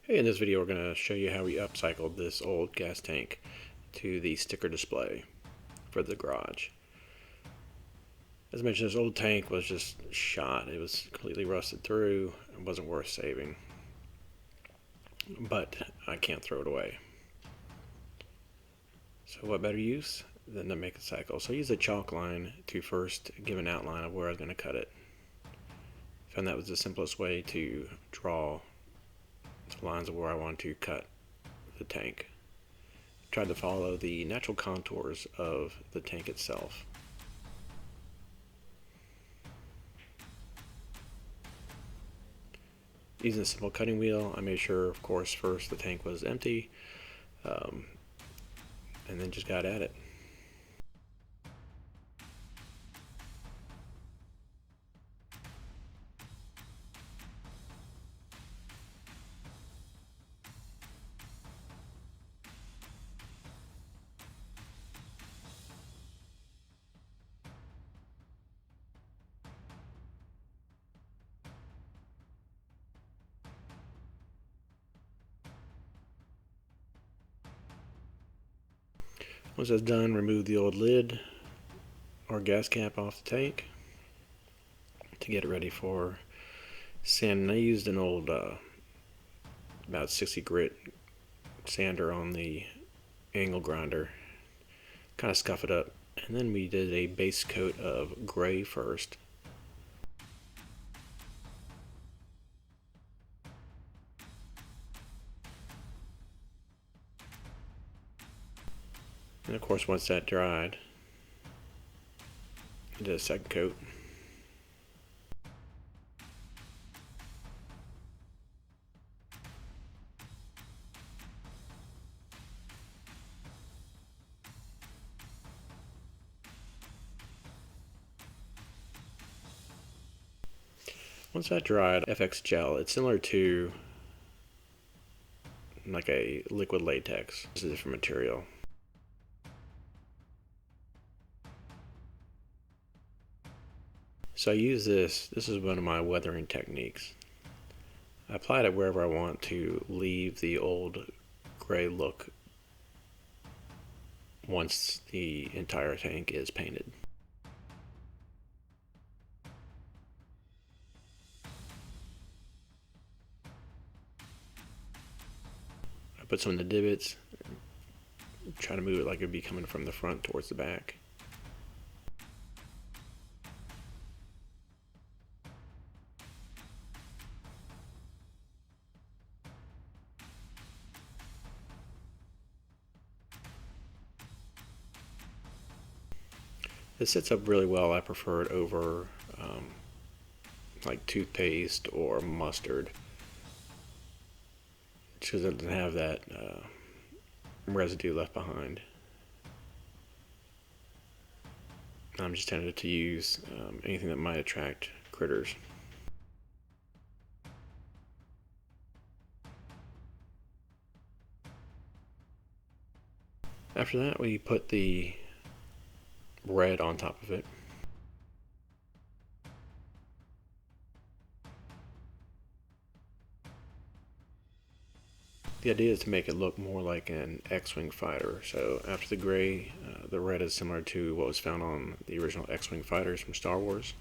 Hey, in this video we're going to show you how we upcycled this old gas tank to the sticker display for the garage. As I mentioned, this old tank was just shot. It was completely rusted through and wasn't worth saving. But I can't throw it away. So what better use than to make a cycle? So I used a chalk line to first give an outline of where I was going to cut it. Found that was the simplest way to draw the lines of where I wanted to cut the tank. Tried to follow the natural contours of the tank itself. Using a simple cutting wheel, I made sure, of course, first the tank was empty, and then just got at it. Once that's done, remove the old lid or gas cap off the tank to get it ready for sanding. I used an old about 60 grit sander on the angle grinder, kind of scuff it up, and then we did a base coat of gray first. And of course, once that dried, I did a second coat. Once that dried, FX gel, it's similar to like a liquid latex. It's a different material. So I use this is one of my weathering techniques. I apply it wherever I want to leave the old gray look once the entire tank is painted. I put some in the divots, try to move it like it would be coming from the front towards the back. It sits up really well. I prefer it over like toothpaste or mustard, just because it doesn't have that residue left behind. I'm just tempted to use anything that might attract critters. After that, we put the red on top of it. The idea is to make it look more like an X-Wing fighter. So after the gray, the red is similar to what was found on the original X-Wing fighters from Star Wars.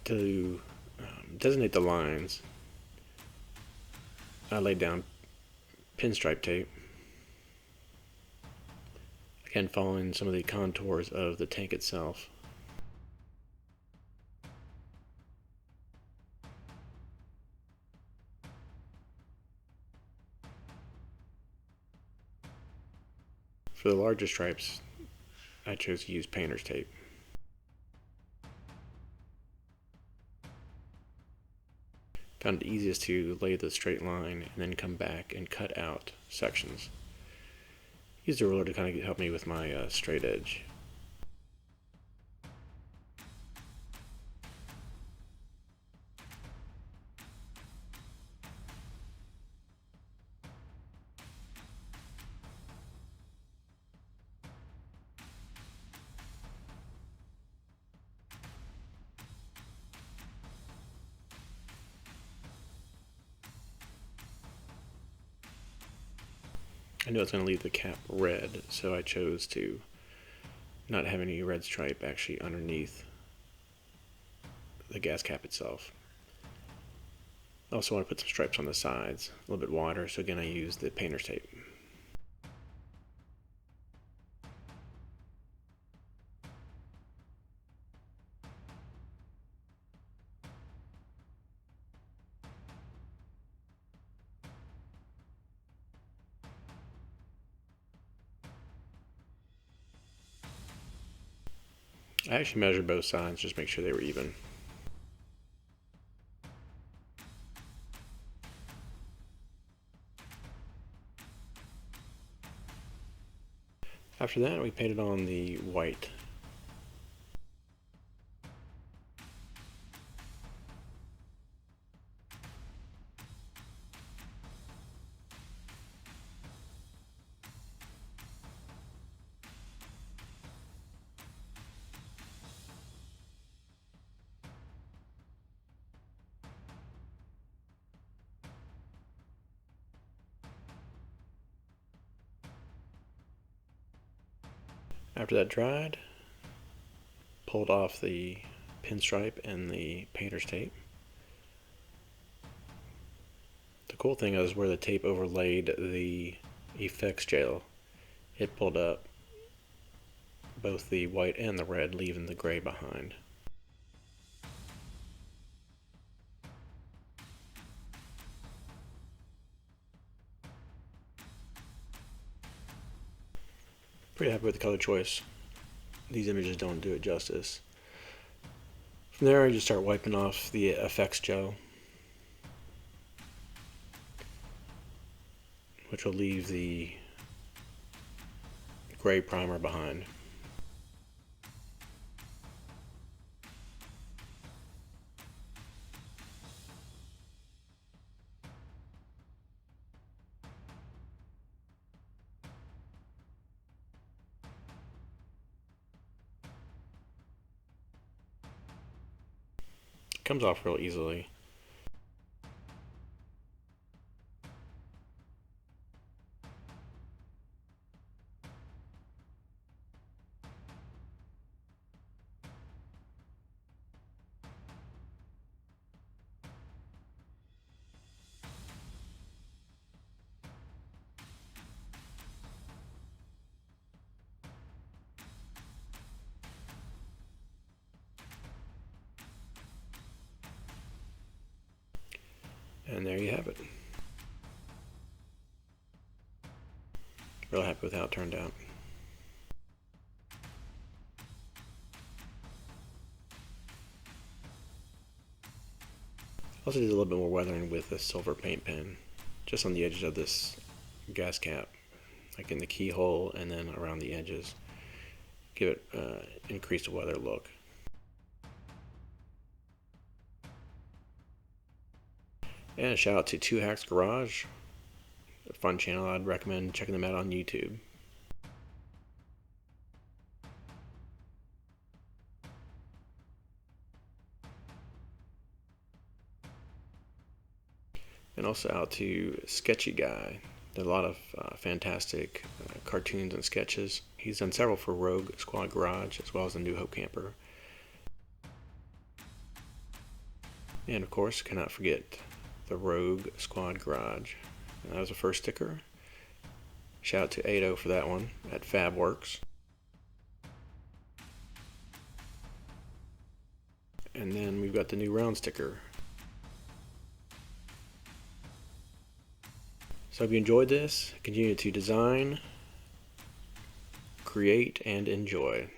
To designate the lines, I laid down pinstripe tape, again following some of the contours of the tank itself. For the larger stripes, I chose to use painter's tape. Found it easiest to lay the straight line and then come back and cut out sections. Used a ruler to kind of help me with my straight edge. I knew I was going to leave the cap red, so I chose to not have any red stripe actually underneath the gas cap itself. I also want to put some stripes on the sides, a little bit wider, so again I used the painter's tape. I actually measured both sides just to make sure they were even. After that, we painted on the white. After that dried, pulled off the pinstripe and the painter's tape. The cool thing is where the tape overlaid the effects gel, it pulled up both the white and the red, leaving the gray behind. Pretty happy with the color choice. These images don't do it justice. From there, I just start wiping off the effects gel, which will leave the gray primer behind. It comes off real easily. And there you have it. Real happy with how it turned out. Also did a little bit more weathering with a silver paint pen, just on the edges of this gas cap, like in the keyhole and then around the edges. Give it increased weather look. And a shout out to Two Hacks Garage, a fun channel. I'd recommend checking them out on YouTube. And also out to Sketchy Guy. Did a lot of fantastic cartoons and sketches. He's done several for Rogue Squad Garage as well as the New Hope Camper. And of course, cannot forget the Rogue Squad Garage. And that was the first sticker. Shout out to Ado for that one at Fabworks. And then we've got the new round sticker. So if you enjoyed this, continue to design, create, and enjoy.